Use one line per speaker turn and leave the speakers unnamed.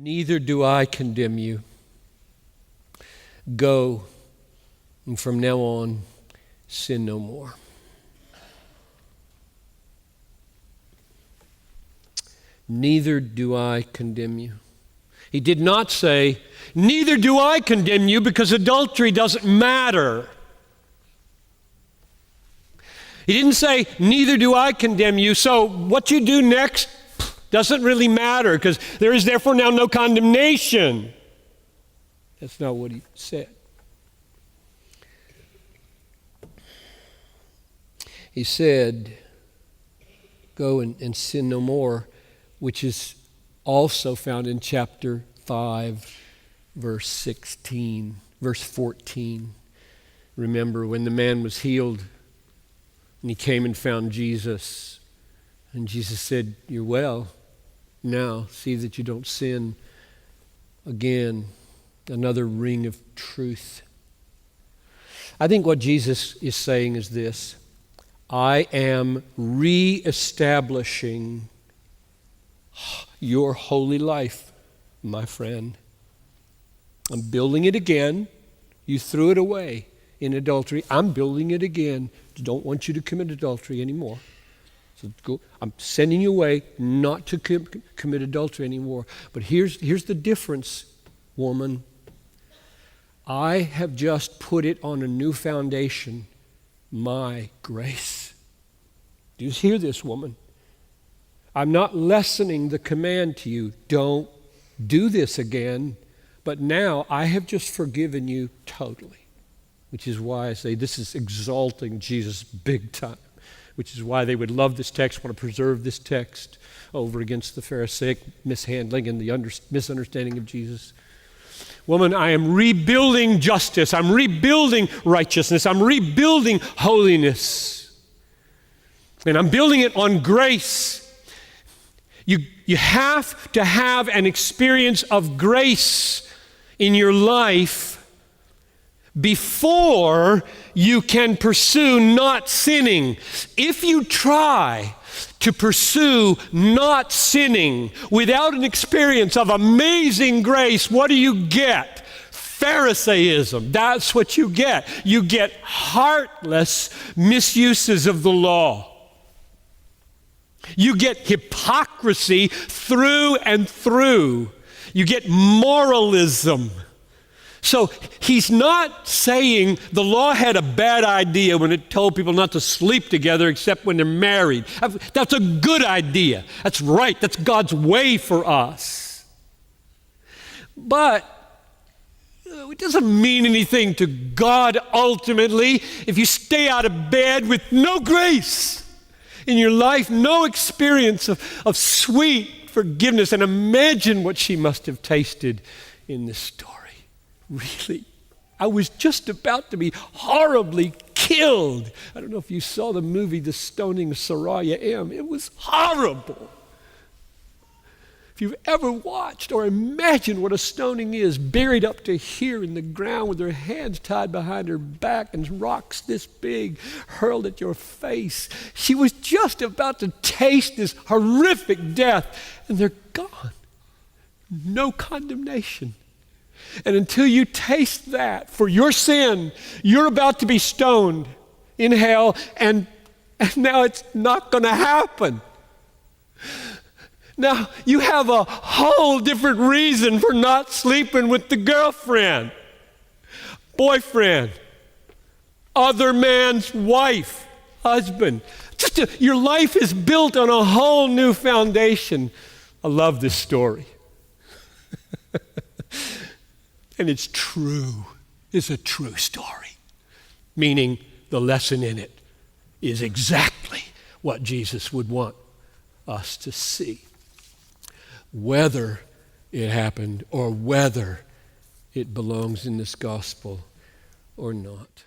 Neither do I condemn you. Go, and from now on, sin no more. Neither do I condemn you. He did not say, neither do I condemn you because adultery doesn't matter. He didn't say, neither do I condemn you, so what you do next doesn't really matter because there is therefore now no condemnation. That's not what he said. He said, go and sin no more, which is also found in chapter 5, verse 16, verse 14. Remember when the man was healed and he came and found Jesus, and Jesus said, you're well. Now see that you don't sin again. Another ring of truth. I think what Jesus is saying is this: I am reestablishing your holy life, my friend. I'm building it again. You threw it away in adultery. I'm building it again. Don't want you to commit adultery anymore. So go, I'm sending you away not to commit adultery anymore. But here's the difference, woman. I have just put it on a new foundation, my grace. Do you hear this, woman? I'm not lessening the command to you. Don't do this again. But now I have just forgiven you totally. Which is why I say this is exalting Jesus big time. Which is why they would love this text, want to preserve this text over against the Pharisaic mishandling and the misunderstanding of Jesus. Woman, I am rebuilding justice. I'm rebuilding righteousness. I'm rebuilding holiness. And I'm building it on grace. You have to have an experience of grace in your life before you can pursue not sinning. If you try to pursue not sinning without an experience of amazing grace, what do you get? Pharisaism. That's what you get. You get heartless misuses of the law. You get hypocrisy through and through. You get moralism. So he's not saying the law had a bad idea when it told people not to sleep together except when they're married. That's a good idea. That's right. That's God's way for us. But it doesn't mean anything to God ultimately if you stay out of bed with no grace in your life, no experience of sweet forgiveness. And imagine what she must have tasted in this story. Really? I was just about to be horribly killed. I don't know if you saw the movie, The Stoning of Soraya M. It was horrible. If you've ever watched or imagined what a stoning is, buried up to here in the ground with her hands tied behind her back and rocks this big hurled at your face. She was just about to taste this horrific death, and they're gone. No condemnation. And until you taste that for your sin, you're about to be stoned in hell, and now it's not going to happen. Now, you have a whole different reason for not sleeping with the girlfriend, boyfriend, other man's wife, husband. Your life is built on a whole new foundation. I love this story. And it's true. It's a true story. Meaning the lesson in it is exactly what Jesus would want us to see. Whether it happened or whether it belongs in this gospel or not.